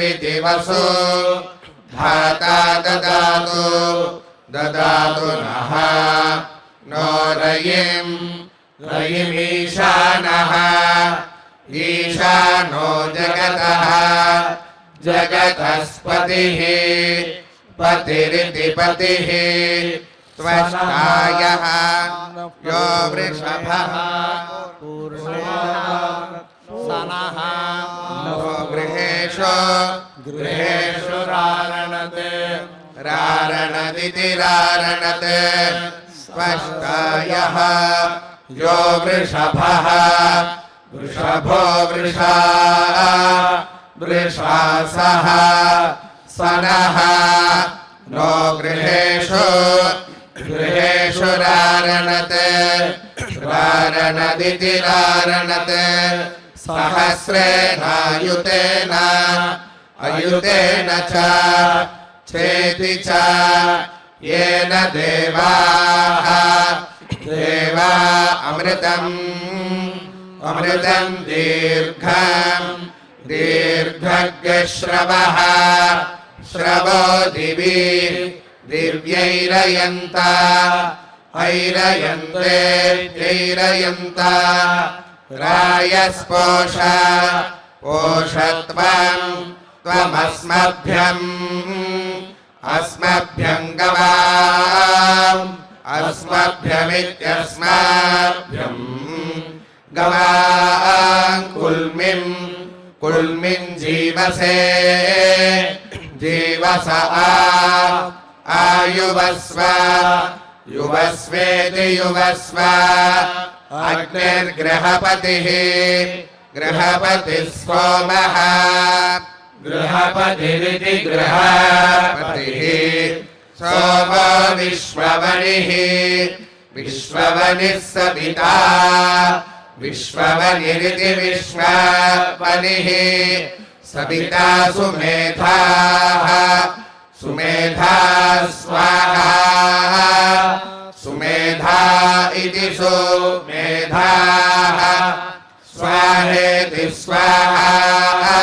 ददातिरिति वसु धाता ददातु ददातु नः नो रयिमीशानः ईशानो जगतः जगतस्पतिः पतिरिति पतिः त्वष्टायः यो वृषभः सनः नो गृहेषु रारणते रारणदिति रारणते त्वष्टायः यो वृषभः वृषभो वृषासः सनः नो गृहेषु रारणते रारणदिति रारणते सहस्रेणायुतेन अयुतेन च चेति च येन देवाः देवा अमृतं दीर्घज्ञश्रवः श्रवो दिवि दिव्यैरयन्त ऐरयन्तेरयन्त रायस्पोष पोषत्वं अस्मभ्यं गवाम् अस्मभ्यमित्यस्मभ्यं गवां कुल्मिं जीवस आयुवस्व युवस्वेति युवस्व अग्निर्गृहपतिः सोमः गृहपतिरिति गृहपतिः सोमो विश्ववनिः सविता विश्ववनिरिति विश्ववनिः सविता सुमेधा स्वाहा सुमेधा इति सुमेधाः स्वाहेति स्वाहा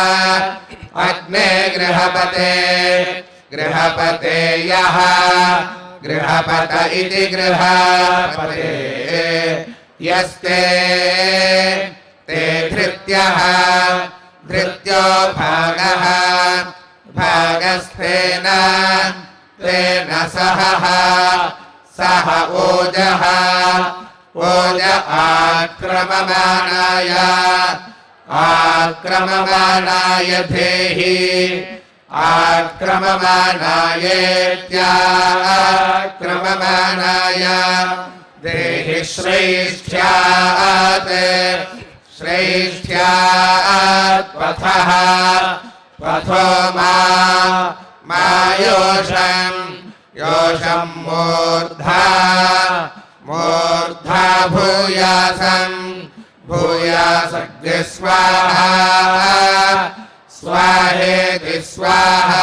अग्ने गृहपते यः गृहपत इति गृहपते यस्ते ते धृत्यो भागस्थेन तेन सह ओजः आक्रममाणाय धेहि आक्रममाणायेत्याक्रममाणाय देहि श्रेष्ठ्यात् पथो मायोषं मूर्धा भूयासग्नि स्वाहा स्वाहेति स्वाहा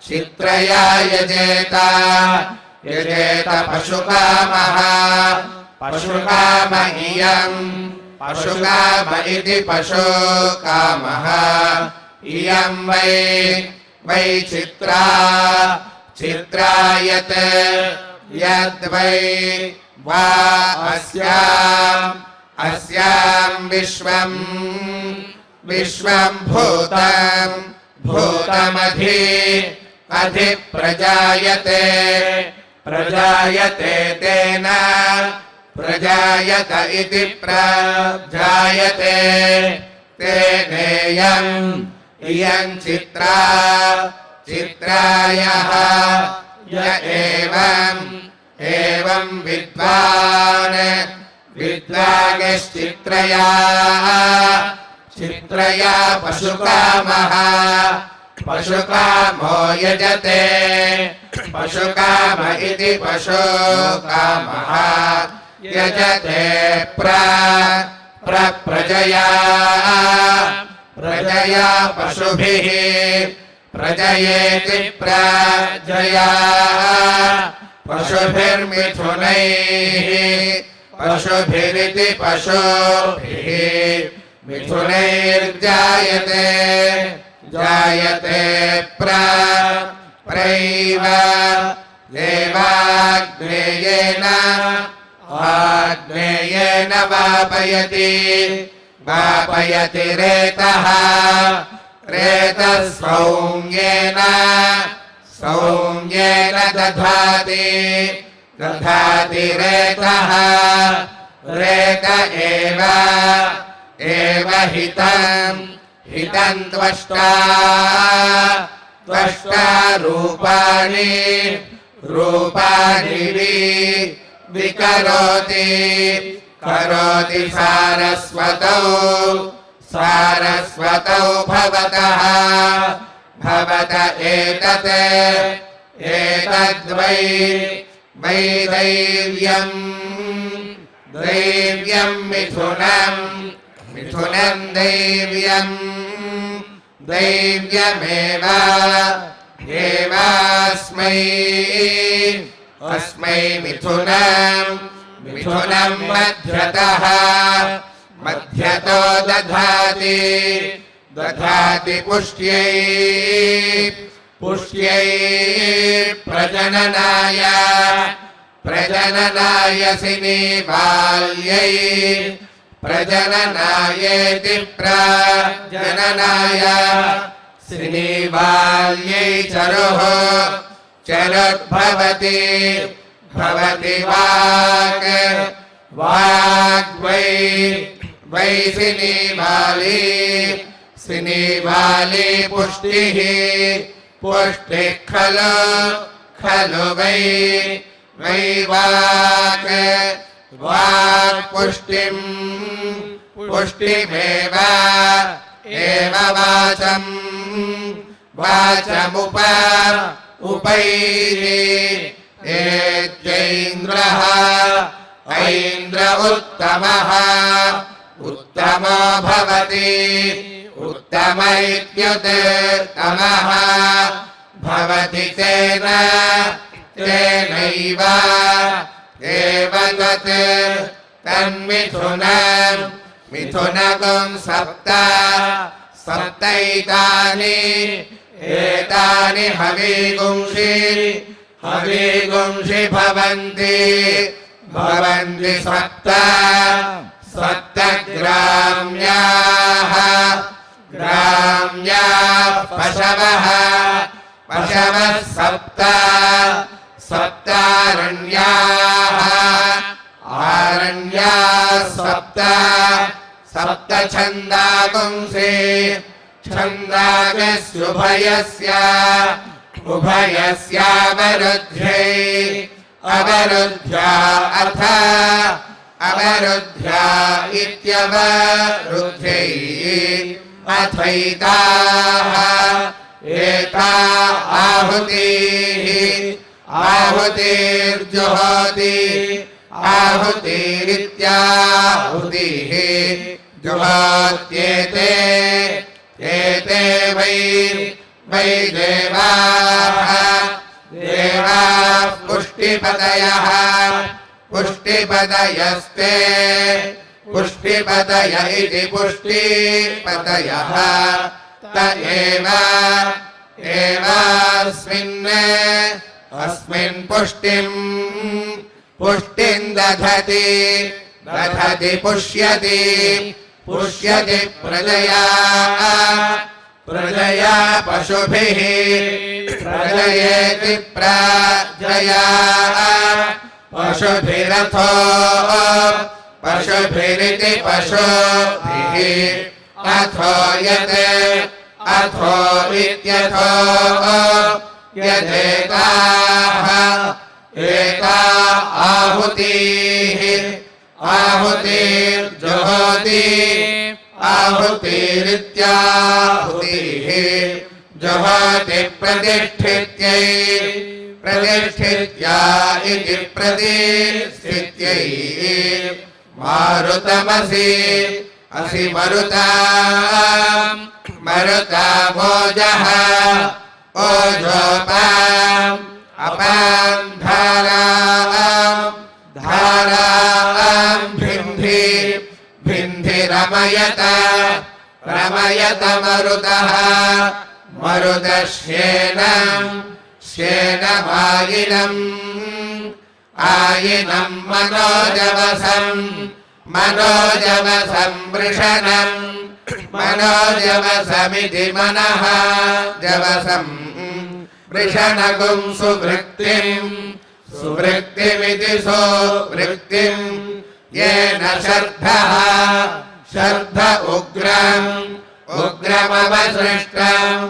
चित्रया यजेत पशुकामः पशुकाम इति पशुकामः इयं वै चित्रायत यद्वै वा अस्यां विश्वं भूतमधि प्रजायते तेन प्रजायत इति प्रजायते तेनेयं चित्रायः य एवं विद्वागश्चित्रया पशुकामो यजते पशुकाम इति पशुकामः यजते प्रजया पशुभिः प्रजयेति प्रजया पशुभिर्मिथुनैः पशुभिरिति पशुभिः मिथुनैर्जायते जायते प्रैव देवाग्नेयेन आग्नेयेन वापयति वापयति रेतः रेतः सौम्येन सौम्येन दधाति दधाति रेतः रेत एव हितं त्वष्टा त्वष्टा रूपाणि रूपाणि विकरोति करोति सारस्वतौ सारस्वतौ भवतः भवत एतत् एतद्वै वै दैव्यं दैव्यं मिथुनं मिथुनं दैव्यं दैव्यमेव एवास्मै अस्मै मिथुनं मिथुनं मध्यतः मध्यतो दधाति दधाति पुष्ट्यै पुष्ट्यै प्रजननाय प्रजननाय सिनीबाल्यै प्रजननायेति प्रजननाय सिनीबाल्यै चरुः चरुर्भवति भवति वाक् वाग्वै वै सिनीबाली सिनीबाली पुष्टिः पुष्टिः खलु खलु वै वै वाक् वाक् पुष्टिं पुष्टिमेव एव वाचं वाचमुप उपैति एत्यैन्द्रः ऐन्द्र उत्तमः उत्तमो भवति उत्तम इत्युत्तमः भवति तेन तेनैव एव तत् तन्मिथुनं मिथुनकं सप्त सप्तैतानि एतानि हविगुंषि हविगुंषि भवन्ति भवन्ति सप्त सप्तग्राम्याः ग्राम्याः पशवः पशवः सप्त सप्तारण्याः आरण्याः सप्त सप्त छन्दागुंसि छन्दागस्युभयस्य उभयस्यावरुध्ये अवरुद्ध्या अथ अवरुद्ध्या इत्यवरुध्ये अथैताः एता आहुतिः आहुतिर्जुहोति आहुतिरित्याहुतिः जुहोत्येते एते वै वै देवाः देवाः पुष्टिपदयः पुष्टिपदयस्ते पुष्टिपदय इति पुष्टिपदयः त एवास्मिन् अस्मिन् पुष्टिं दधति दधति पुष्यति पुष्यति प्रजया प्रजया पशुभिः प्रजयेति प्रजया पशुभिरथो पशुभिरिति पशुभिः अथो यत् अथो इत्यथो यदेताः एता आहुतिः आहुतिर्जुहोति आहुतिरित्याहुतिः जुहोति प्रतिष्ठित्यै प्रतिष्ठित्या इति प्रतिष्ठित्यै मारुतमसि असि मरुता मरुता मोजः ओजोपाम् अपाम् धाराम् भिन्धि भिन्धि रमयत रमयत मरुतः मरुतश्येनम् श्येनमायिनम् आयिनम् मनोजवसम् मनोजवसम् वृषणम् मनोजवसमिति मनः जवसम् वृषणगुं सुवृत्तिम् सुवृत्तिमिति सुवृत्तिम् येन शर्धः शर्ध उग्रम् उग्रमवसृष्टम्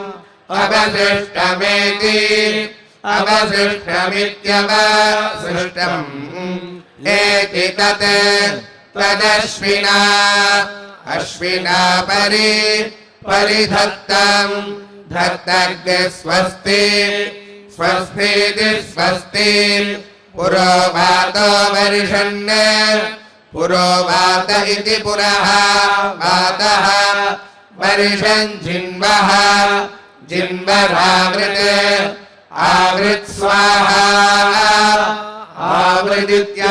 अवसृष्टमेति अवसृष्टमित्यवसृष्टम् एति तत् तदश्विना अश्विना परिधत्तम् धत्तर्गे स्वस्ति स्वस्तीति स्वस्ति पुरोवातो वर्षन् पुरोवात इति पुरः वातः वर्षन् जिन्वः जिन्वरावृत् आवृत् स्वाहा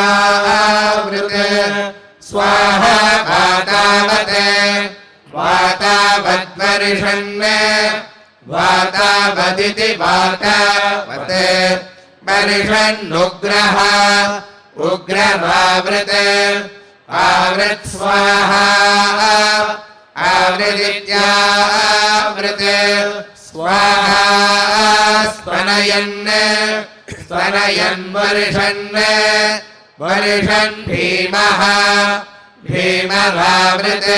आवृदित्यावृत् स्वाहा वातावत् वातावद्वर्षन् वातावदिति वातावत् वर्षन्नुग्रः उग्रवावृत् आवृत् स्वाहा आवृदित्यावृत् स्वाहा स्तनयन् स्तनयन् वर्षन् वर्षन् भीमः भीमवावृत्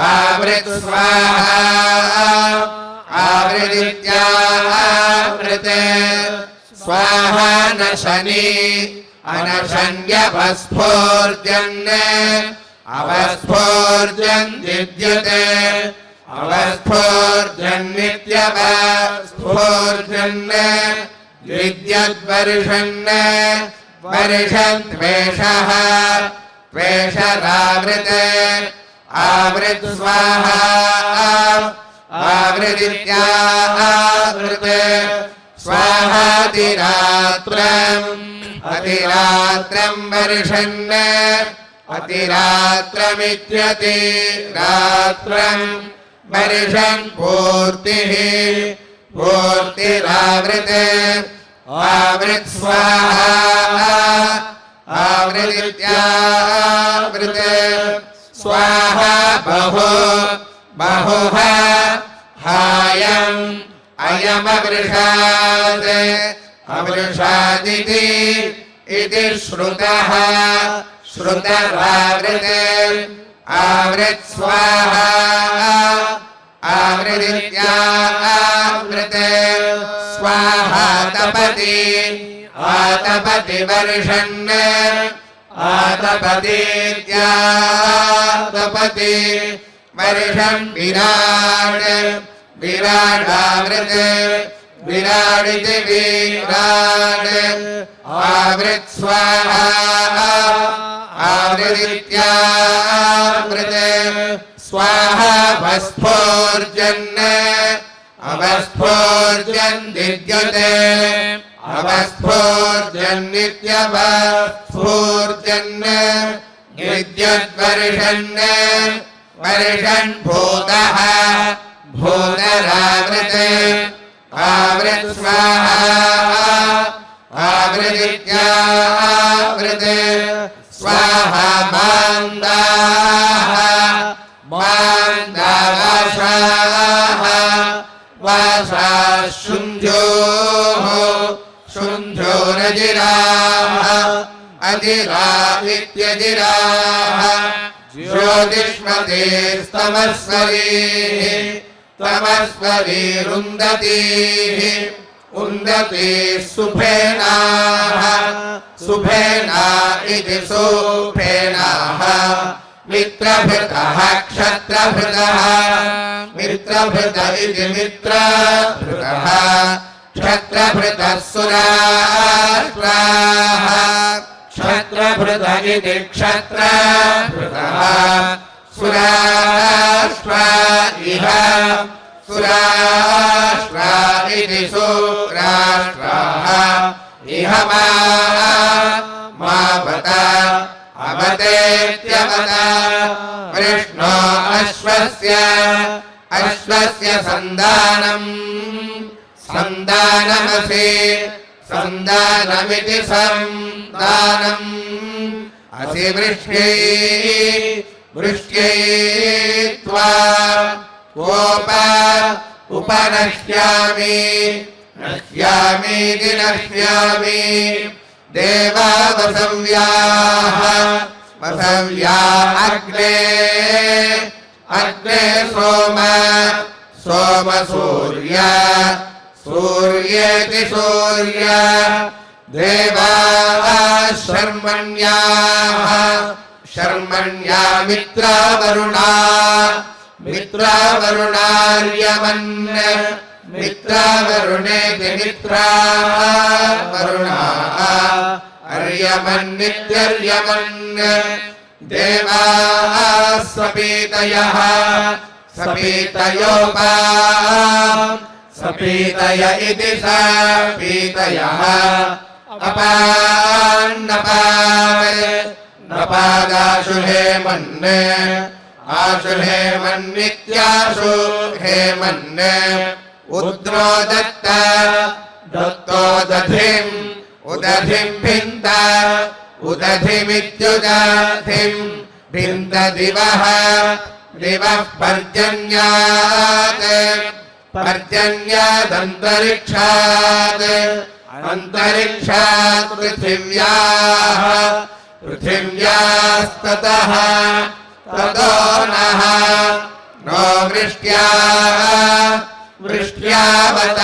आवृत् स्वाहा आवृदित्यावृत् स्वाहा नशनि अनशन्यवस्फोर्जन् अवस्फोर्जन् विद्युत् अवस्फोर्जन्नित्यवस्फोर्जन् विद्युद्वर्षन् वर्षन् द्वेषः द्वेषरावृत् आवृत् स्वाहा आवृदित्यावृत् स्वाहातिरात्रम् अतिरात्रम् वर्षन् अतिरात्रमित्यतिरात्रम् वर्षन् पूर्तिः पूर्तिरावृत् आवृत् स्वाहा आवृदित्यावृत् स्वाहा बहु बहुः हायम् अयमवृषात् अवृषादिति इति श्रुतः श्रुतरावृत् आवृत् स्वाहा आवृदित्यावृत् स्वाहा तपति आतपति वर्षन् आतपतीत्यातपति वर्षन् विराट् विराडावृत् विराडिति विराट् आवृत् स्वाहा आवृदित्यावृत् स्वाहा अवस्फोर्जन् अवस्फोर्जन् विद्युत् अवस्फोर्जन्नित्यवस्फोर्जन् विद्युद्वर्षन् वर्षन् भूतः भूतरावृत् आवृत् स्वाहा आवृदित्यावृत् स्वाहा मान्दाः मान्दावासाः वासाः शुञ्जोः शुञ्जोरजिराः अजिरा इत्यजिराः ज्योतिष्मतेस्तमस्वरीः तमस्वरीरुन्धतीः उन्धतीः सुफेनाः सुफेना इति सुफेनाः मित्रभृतः क्षत्रभृतः मित्रभृत इति मित्रभृतः क्षत्रभृतः सुराष्ट्राः क्षत्रभृत इति क्षत्रभृतः सुराष्ट्रा इह सुराष्ट्रा इति सुराष्ट्राः इह मावत अवतेत्यवत वृष्णो अश्वस्य अश्वस्य सन्दानम् सन्दानमसि सन्दानमिति सन्दानम् असि वृष्ट्यै वृष्ट्यै त्वा उपनश्यामि नश्यामीति नश्यामि देवा वसव्याः वसव्या अग्ने अग्ने सोम सोम सूर्य सूर्येति सूर्य देवाः शर्मण्याः शर्मण्या मित्रा वरुणा मित्रा वरुणार्यमन् मित्रा वरुणेति मित्रा वरुणाः अर्यमन्नित्यर्यमन् देवाः सपीतयः सपीतयोपा सपीतय इति सपीतयः अपान्नपादाशु हेमन् आशु हेमन्नित्याशु हेमन् उद्रो दत्त दत्तो दधिम् उदधिम् भिन्द उदधिमित्युदधिम् भिन्द दिवः दिवः पर्जन्यात् पर्जन्यादन्तरिक्षात् अन्तरिक्षात् पृथिव्याः पृथिव्यास्ततः ततो नः नो वृष्ट्या वृष्ट्यावत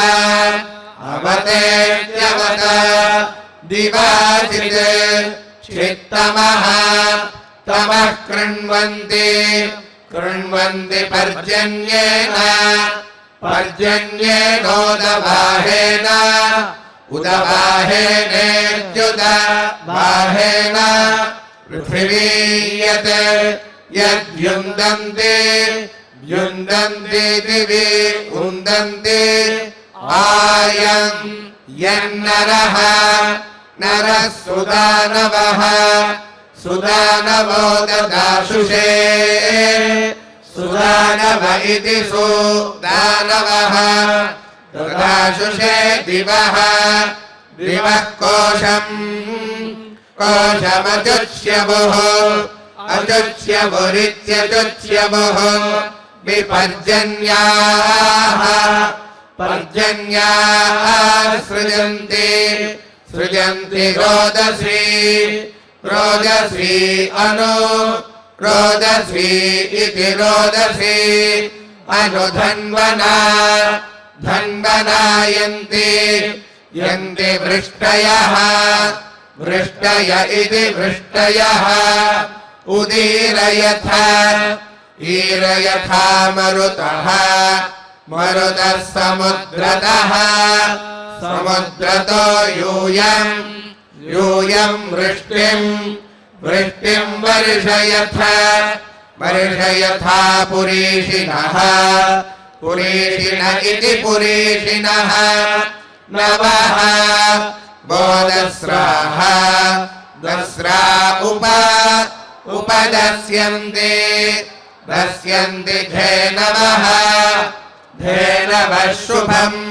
अवतेत्यवत दिवाचित् चित्तमः तमः कृण्वन्ति कृण्वन्ति पर्जन्येन पर्जन्येनोदबाहेन उदबाहेनेत्युदबाहेन पृथिवी यत् यद्युन्दन्ति युन्दन्ति दिवि उन्दन्ति आयम् यन्नरः नरः सुदानवः सुदानवो ददाशुषे सुदानव इति सुदानवः ददाशुषे दिवः दिवः कोशम् कोशमचुच्यवुः अचुच्यवुरित्यचुच्यवुः विपर्जन्याः पर्जन्याः सृजन्ति सृजन्ति रोदसी रोदसी अनु रोदसी इति रोदसी अनुधन्वना धन्वनायन्ति यन्ति वृष्टयः वृष्टय इति वृष्टयः उदीरयथ ईरयथा मरुतः मरुतः समुद्रतः समुद्रतो यूयम् यूयम् वृष्टिम् वृष्टिम् वर्षयथ वर्षयथा पुरीषिणः पुरीषिण इति पुरीषिणः नवः बोदस्राः दस्रा उपदस्यन्ति दस्यन्ति धेनवः धेनवः शुभम्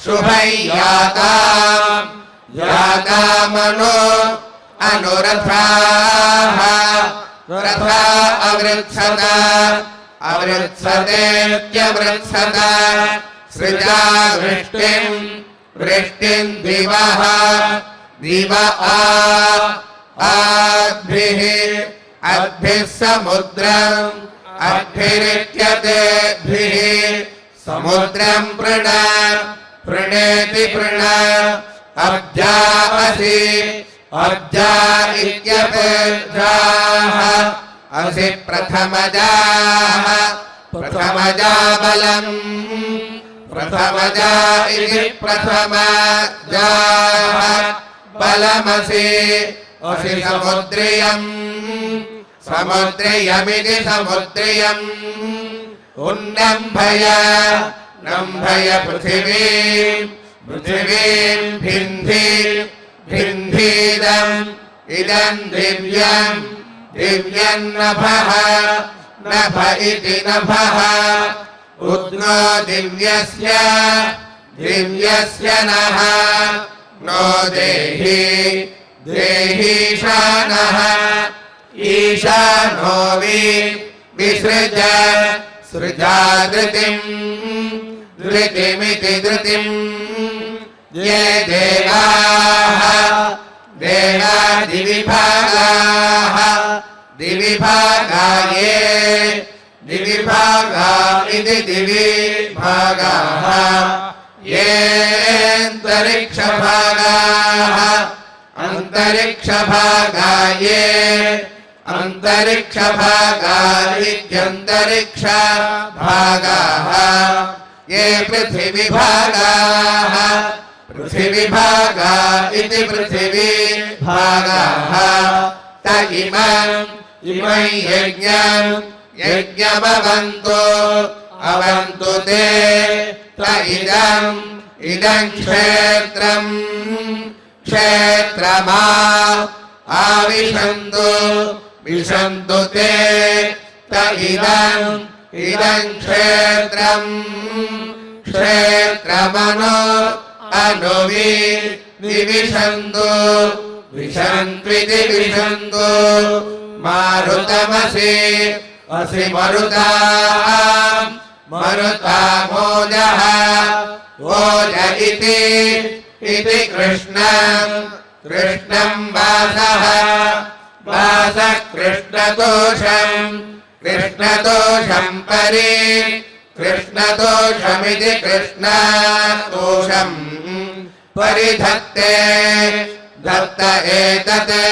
शुभैयाताम् यातामनु अनुरथाः रथा अवृत्सत अवृत्सतेत्यवृत्सत सृजा वृष्टिम् वृष्टिम् दिवः दिव आद्भिः अद्भिः समुद्रम् अद्भिरित्यतेभिः समुद्रम् प्रण प्रणेति प्रण अब्जासि अब्जा इत्यपेजाः असि प्रथमजाः प्रथमजा बलम् प्रथमजा इति प्रथमजाः बलमसि असि समुद्रियम् समुद्रियमिति समुद्रियम् उन्नम्भय नम्भय पृथिवीम् पृथिवीम् भिन्धि भिन्धीदम् इदम् दिव्यम् दिव्यम् नभः नभ इति नभः उद्नो दिव्यस्य दिव्यस्य नः नो देहि देहीशानः ईशानो विसृज सृजा धृतिम् धृतिमिति धृतिम् ये देवाः देवा दिविभागाः दिविभागा ये दिविभागा इति दिविभागाः ये अन्तरिक्षभागाः अन्तरिक्षभागा ये अन्तरिक्षभागा इत्यन्तरिक्षभागाः ये पृथिवीभागाः पृथिवीभागा इति पृथिवीभागाः त इमं यज्ञमवन्तु अवन्तु ते त इदं क्षेत्रमा आविशन्तु विशन्तु ते त इदं क्षेत्रमनु अनुविशन्तु विशन्त्विति विशन्तु मारुतमसि असि मरुतामोजः ओज इति कृष्णं वासः वासः कृष्णदोषं परि कृष्णदोषमिति कृष्णदोषं परिधत्ते दत्त एतद्वै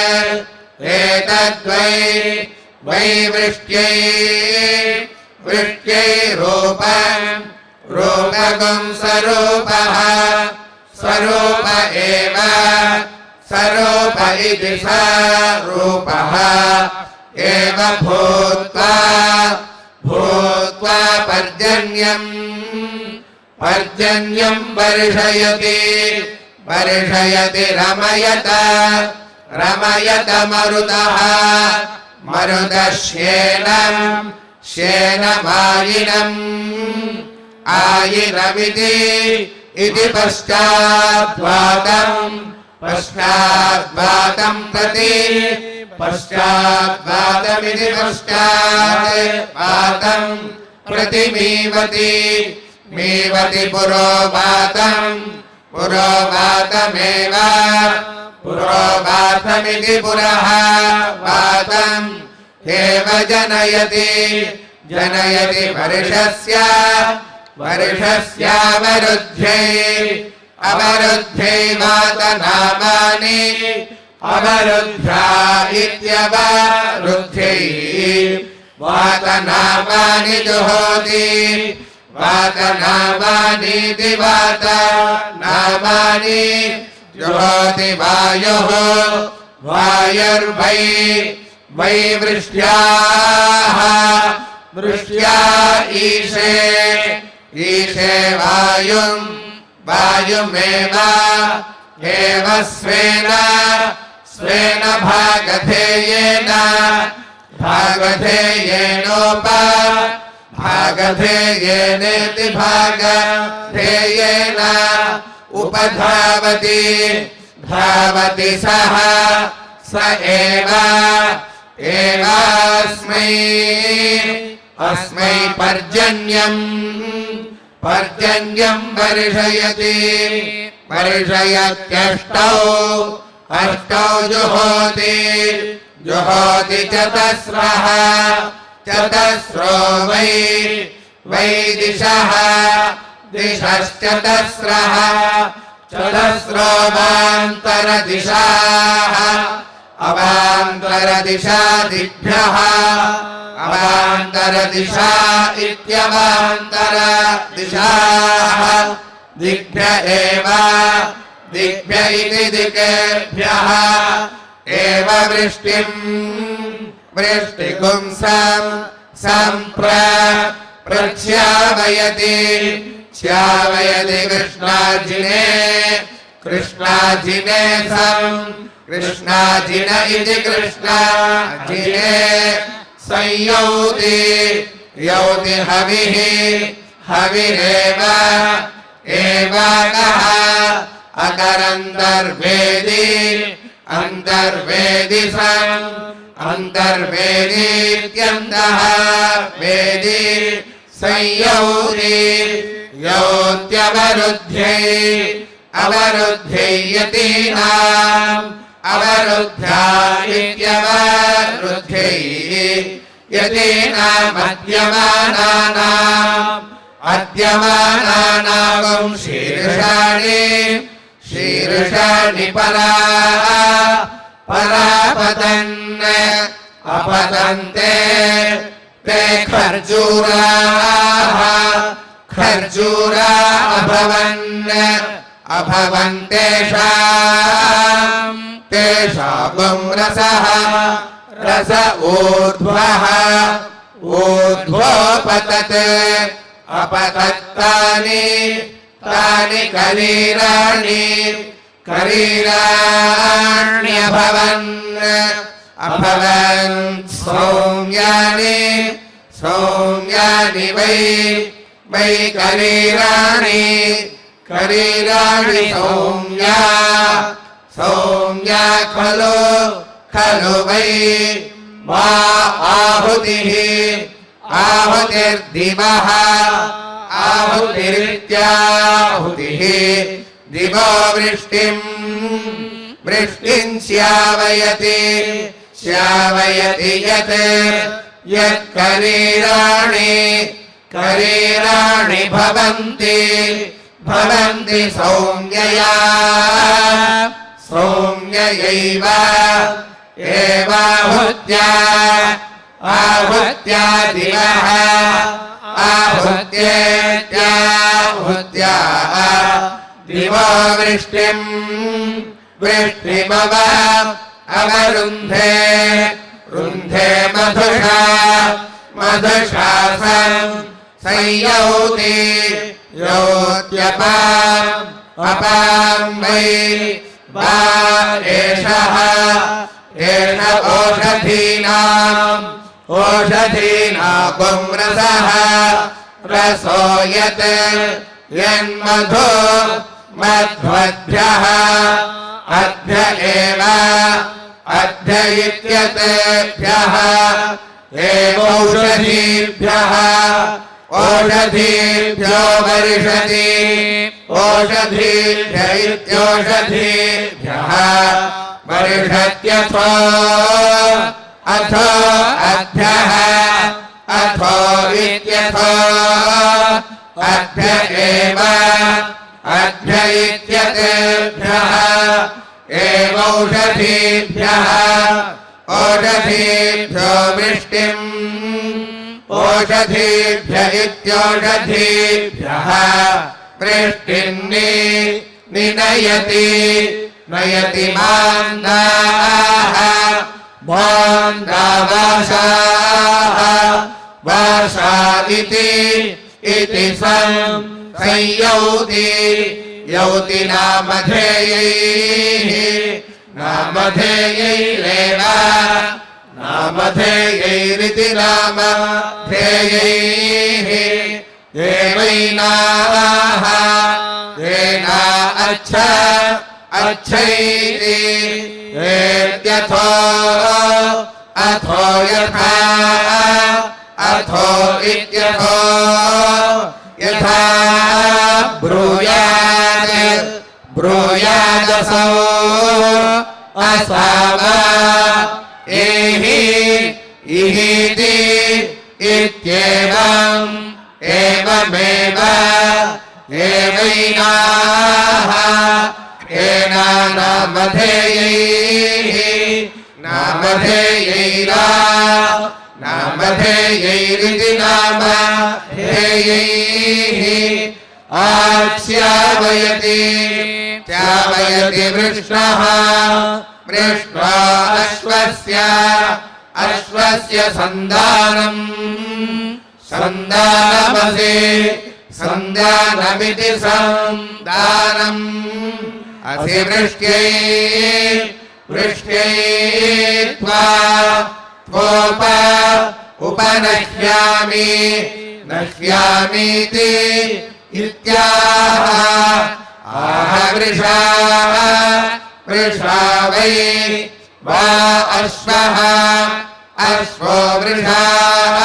वृष्ट्यै रूपगं स्वरूपः स्वरूप एव स्वरूप इति स्वरूपः एव भूत्वा पर्जन्यं वर्षयति रमयत मरुतः श्येनमायिनम् आयिरमिति इति पश्चाद्वातं प्रति पश्चाद्वातमिति पश्चाद्वातं प्रतिमीवति पुरोवातमेव पुरोवातमिति पुरः वातम् एव जनयति वर्षस्यावरुद्ध्यै वातनामानि अवरुद्ध्या इत्यवरुद्ध्यै वातनामानि जुहोति वातनामानीति वातनामानि जुहोति वायुः वायुर्वै वृष्ट्या ईशे वायुमेव स्वेन भागधेयेनेति भागधेयेन उपधावति सः स एवास्मै पर्जन्यं वर्षयत्यष्टौ जुहोति चतस्रो वै दिशश्चतस्रः अवान्तरदिशादिभ्यः अवान्तरदिशा इत्यवान्तरदिशाः दिग्भ्य इति दिक्भ्यः एव वृष्टिकुं प्रच्यावयति कृष्णाजिने कृष्णाजिन इति कृष्णाजिने संयौति हविः हविरेव एवागः अकरन्तर्वेदी अन्तर्वेदी सम् अन्तर्वेदीत्यन्तः वेदी संयोति योत्यवरुध्यै अवरुध्यै यतीनाम् अवरुद्ध्या इत्यवरुध्यै यतीनाम् अद्यमानानाम् शीर्षाणि परापतन् अपतन्ते ते खर्जूरा अभवन् तेषाम् रसः रस ऊर्ध्वः ऊर्ध्वोपतत् अपतत्तानि करीराणि अभवन् सौम्यानि वै करीराणि सौम्या खलु वै वा आहुतिर्दिवः आहुतिरित्याहुतिः दिवो वृष्टिं श्यावयति यत् करीराणि भवन्ति सौम्ययैव आहुत्या दिवः आहुत्या दिवो वृष्टिमव अवरुन्धे मधुषा संयौति योत्यपां वै वा एषः ओषधीनां रसः रसो यन्मधु मध्वभ्यः अद्य एव अद्य इत्यतेभ्यः एवौषधीभ्यः ओषधीभ्यो वर्षति ओषधीभ्य इत्योषधीभ्यः वर्षत्यथो अभ्यः अथो इत्यथो अभ्य एव अभ्य इत्यतेभ्यः एवौषधीभ्यः ओषधीभ्यो वृष्टिम् ओषधीभ्य इत्योषधीभ्यः वृष्टिन्नयति वाषा इति संयौति नामधेयैरिति नामधेयैः देवैनाः देना अच्छैति एत्यथो अथो यथा अथो इत्यथो यथा ब्रूयादसौ असाव इहीति इत्येवम् एवमेव एवैनाः नामधेयैरिति नामधेयैः आस्यावयति वृष्णः अश्वस्य सन्दानमिति सन्दानम् असि वृष्ट्यै त्वा उपनह्यामि नह्यामीति इत्याह आह वृषाः वृषा वै वा अश्वः अश्वो वृषाः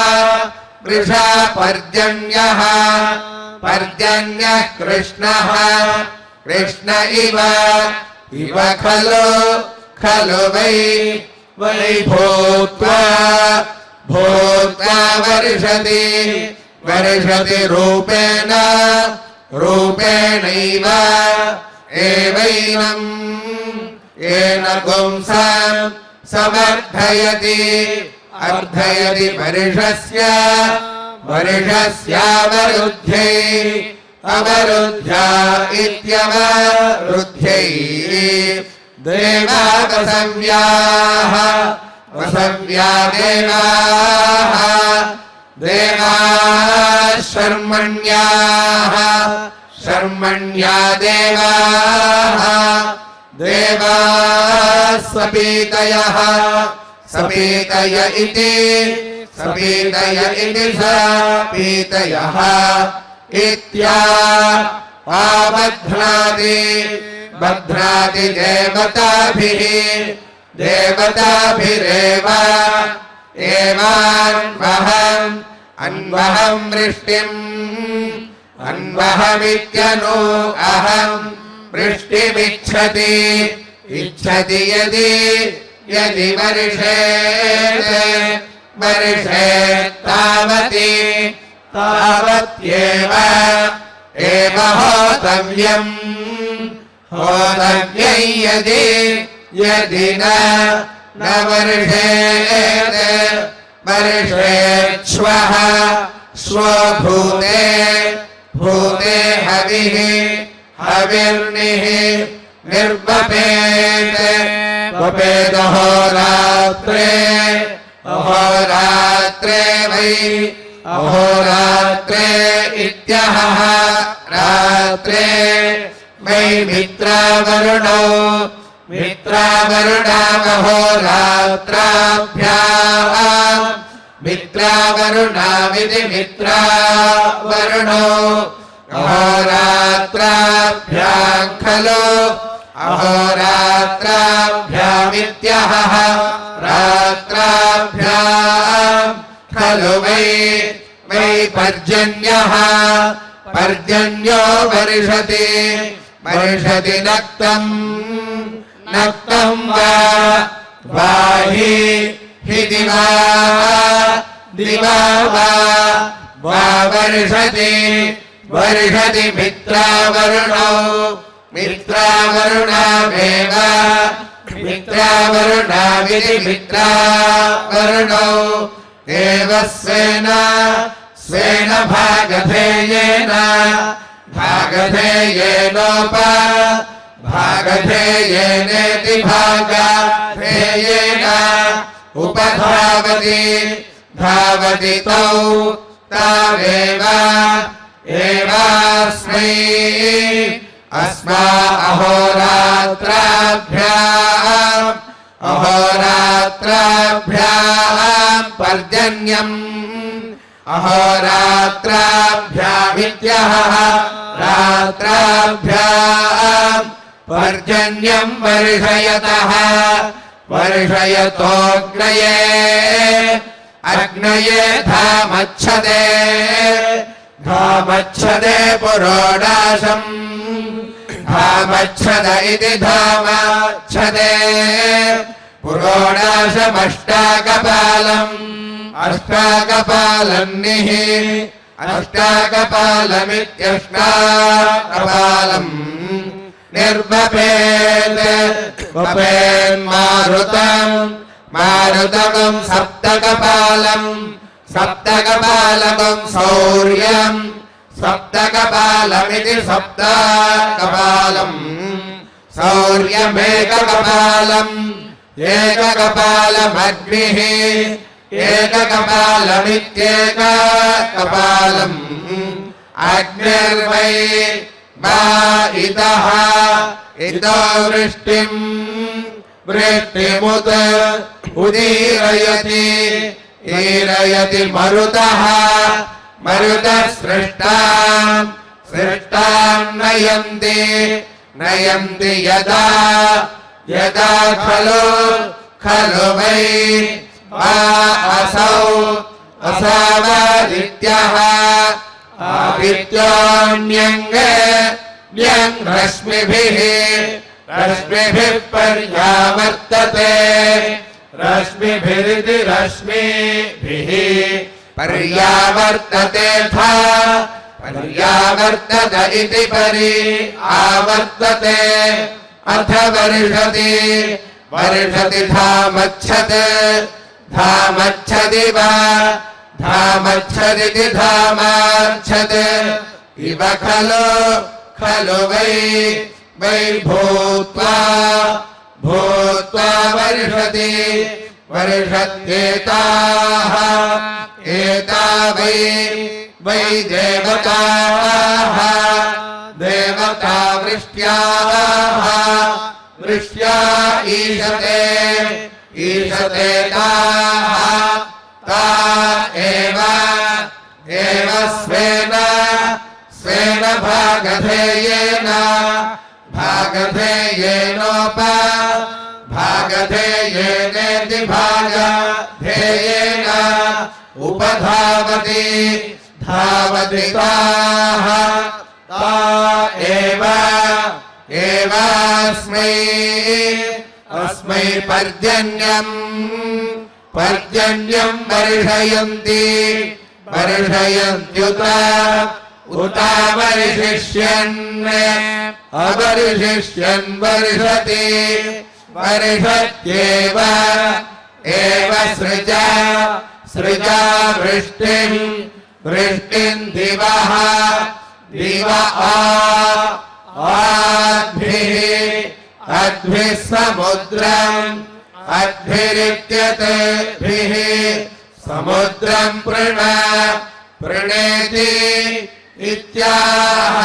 वृषा पर्जन्यः पर्जन्यः कृष्णः कृष्ण इव खलु खलु वै वै भूत्वा भूत्वा वर्षति वर्षति रूपेण रूपेणैव एवैनं येन पुंसां समर्थयति अर्थयति वर्षस्य वर्षस्यावरुद्ध्यै अवरुद्ध्या इत्यवरुद्ध्यै देवा वसव्याः वसव्या देवाः देवाः शर्मण्याः शर्मण्या देवाः देवाः सपीतयः सपीतय इति सपीतयः इत्या आबध्नाति बध्नाति देवताभिः देवताभिरेव एवान्वहम् अन्वहम् वृष्टिम् अन्वहमित्यनु अहम् वृष्टिमिच्छति इच्छति यदि यदि वर्षेत् वर्षेत् तावति तावत्येव एव होतव्यम् होतव्यै यदि यदि न वर्षेत् वर्षेच्छ्वः श्वो भूते भूते हविः हविर्निः निर्वपेत् वपेदहोरात्रे अहोरात्रे वै अहोरात्रे इत्यहः रात्रे वै मित्रावरुणौ मित्रावरुणावहोरात्राभ्याम् मित्रावरुणामिति मित्रावरुणौ अहोरात्राभ्याम् खलु अहोरात्राभ्यामित्यहः रात्राभ्याम् खलु वै वै पर्जन्यः पर्जन्यो वर्षति वर्षति नक्तम् नक्तम् वा हि दिवा दिवा वा वर्षति वर्षति मित्रावरुणौ मित्रावरुणामेव मित्रावरुणामिति मित्रावरुणौ देवस्वेन स्वेन भागधेयेन भागधेयेनेति भागधेयेन उपधावति धावति तौ तावेव एवास्मै अस्मा अहोरात्राभ्याम् पर्जन्यम् अहोरात्राभ्यामित्यहः रात्राभ्याम् पर्जन्यम् वर्षयतः वर्षयतोऽग्नये अग्नये धामच्छदे धामच्छदे पुरोडाशम् धामच्छद इति धामच्छदे पुरोडाशमष्टाकपालम् अष्टाकपालन्निः अष्टाकपालमित्यष्टाकपालम् निर्वपेत् वपेन्मारुतम् मारुतमम् सप्तकपालम् सप्तकपालकम् शौर्यम् सप्तकपालमिति सप्तकपालम् शौर्यमेककपालम् एककपालमग्निः एककपालमित्येककपालम् अग्निर्वै मा इतः इतो वृष्टिम् वृष्टिमुत उदीरयति ईरयति मरुतः मरुतसृष्टाम् सृष्टाम् नयन्ति नयन्ति यदा यदा खलु खलु वै वा असौ असावादित्यः आदित्योऽन्यङ्ग न्यङ् रश्मिभिः रश्मिभिः पर्यावर्तते रश्मिभिरिति रश्मिभिः पर्यावर्तते था पर्यावर्तत इति परि आवर्तते अथ वर्षति वर्षति धामच्छत् धामच्छदिव धामच्छदिति धामाच्छत् इव खलु खलु वै वै भूत्वा भूत्वा वर्षति वर्षत्येताः एता वै वै देवताः देवता वृष्ट्याः वृष्ट्या ईशते ईशते ताः ता एव स्वेन स्वेन भागधेयेन भागधेयेनोप भागधेयेनेति भागधेयेन उपधावति धावति ताः ता एवास्मै अस्मै पर्जन्यम् पर्जन्यम् वर्षयन्ति वर्षयन्त्युत उतावर्षिष्यन् अवर्षिष्यन् वर्षति वर्षत्येव एव सृजा सृजा वृष्टिम् वृष्टिम् दिवः दिव आद्भिः अद्भिः समुद्रम् अद्भिरित्यतभिः समुद्रम् प्रणेति इत्याह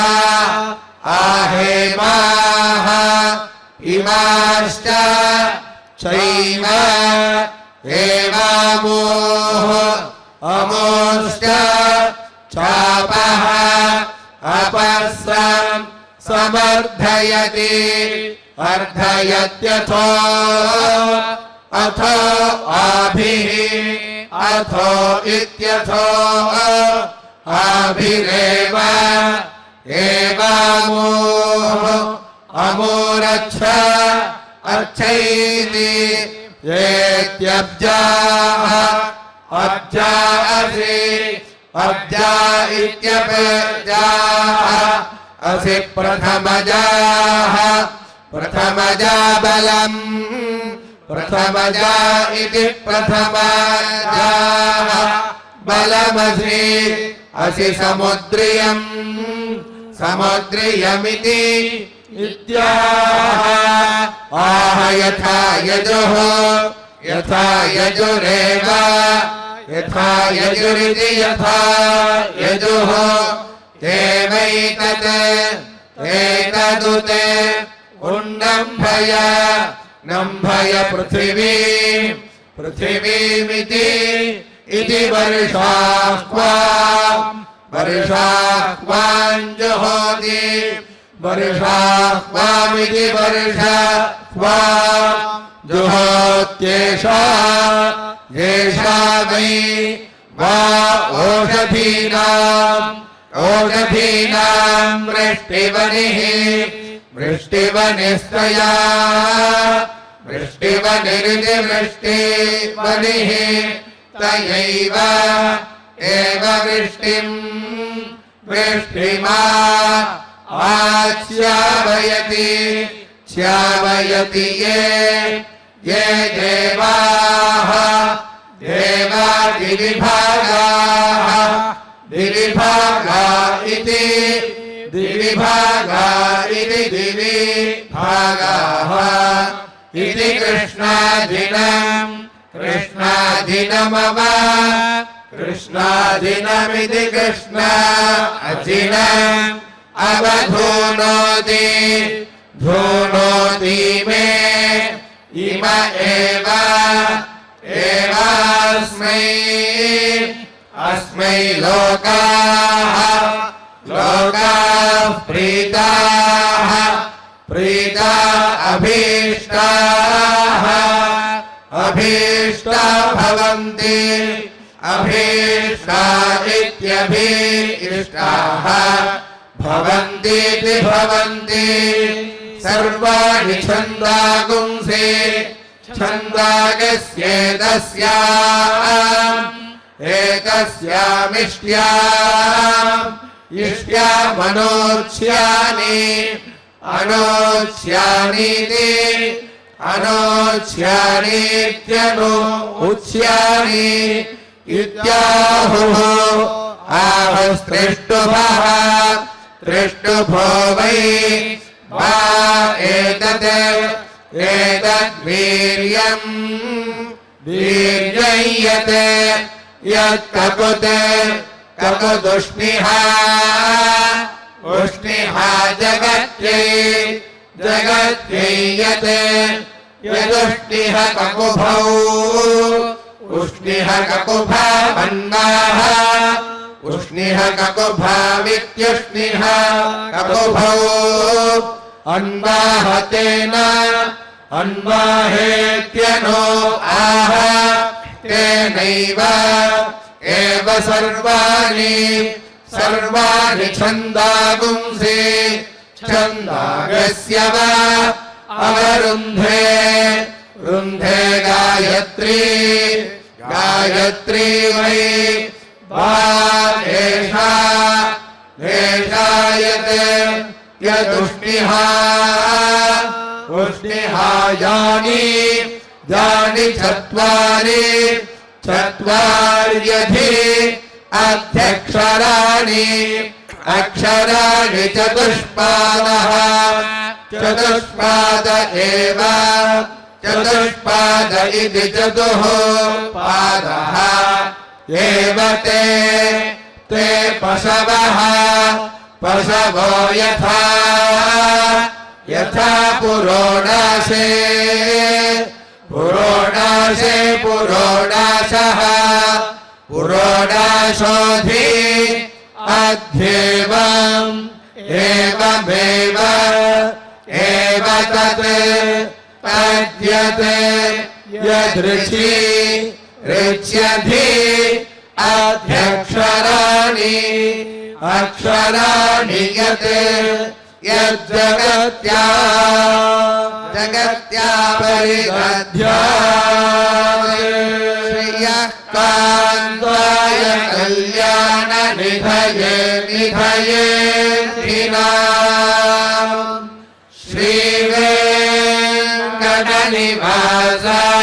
आहेमाः इमाश्च चैव एवामोः अमोश्च चापः अपस्रम् समर्थयति अर्धयत्यथो अथो आभिः अथो इत्यथो आभिरेव एवामोः अमोरच्छ अच्छैति येत्यब्जाः अब्जा असि अब्जा इत्यपजाः असि प्रथमजाः प्रथमजा बलम् प्रथमजा इति प्रथमजाः बलमसि असि समुद्रियम् समुद्रियमिति इत्याह आह यथा यजुः यथा यजुरेव यथा यजुरिति यथा यजुः एवैतत् एतदुते उन्नम्भय नम्भय पृथिवी पृथिवीमिति इति वर्षाह्वाम् जुहोति वर्षाह्वामिति वर्षाह्वाम् जुहोत्येषा येषा वै वा ओषधीनाम् वृष्टिवनिः वृष्टिवनिस्तया वृष्टिवनिरिति वृष्टिवनिः तयैव एव वृष्टिम् वृष्टिमा आश्यावयति श्यावयति ये देवाः देवा दिविभागाः दिविभागा इति दिविभागाः इति कृष्णाधिनम् कृष्णाधिनमव कृष्णाधिनमिति कृष्णाधिनम् अवधूनोति धूनोति मे इम एवास्मै अस्मै वै लोकाः लोकाः प्रीताः प्रीता अभीष्टाः अभीष्टा भवन्ति अभीष्टा इत्यभीष्टाः भवन्तीति भवन्ति सर्वाणि छन्दागुंसि छन्दागस्येतस्याम् एकस्यामिष्ट्याम् इष्ट्यामनोच्यानि अनोच्यानीति अनोच्यानीत्यनु उच्यानि इत्याहुः आहुस्त्रिष्टुभः त्रिष्टुभो वै वा एतद्वीर्यम् वीर्यय्यत् यत्ककुत् ककुदुष्णिहा उष्णिहा जगत्यै जगत्यै यत् यदुष्णिह ककुभौ उष्णिह ककुभावन्नाः उष्णिह ककुभावित्युष्णिह ककुभौ अन्वाहतेन अन्वाहेत्यनो आह तेनैव एव सर्वाणि सर्वाणि छन्दागुंसि छन्दागस्य वा अवरुन्धे रुन्धे गायत्री गायत्री वै वा एषा एषा यत् यदुष्णिहा उष्णिहा यानि यानि चत्वारि चत्वार्यधि अध्यक्षराणि अक्षराणि चतुष्पादः चतुष्पाद एव चतुष्पाद इति चतुः पादः एव ते ते पशवः पशवो यथा यथा पुरोडाशे पुरोडाशे पुरोडाशः पुरोडाशोऽधि अध्येवम् एवमेव एव तत् तद्यत् यदृचि ऋच्यधि अध्यक्षराणि अक्षराणि यत् यज्जगत्या जगत्या परिदध्यात् कान्ताय कल्याण निधये निधयेऽर्थिनाम् श्रीवेङ्कटनिवासाय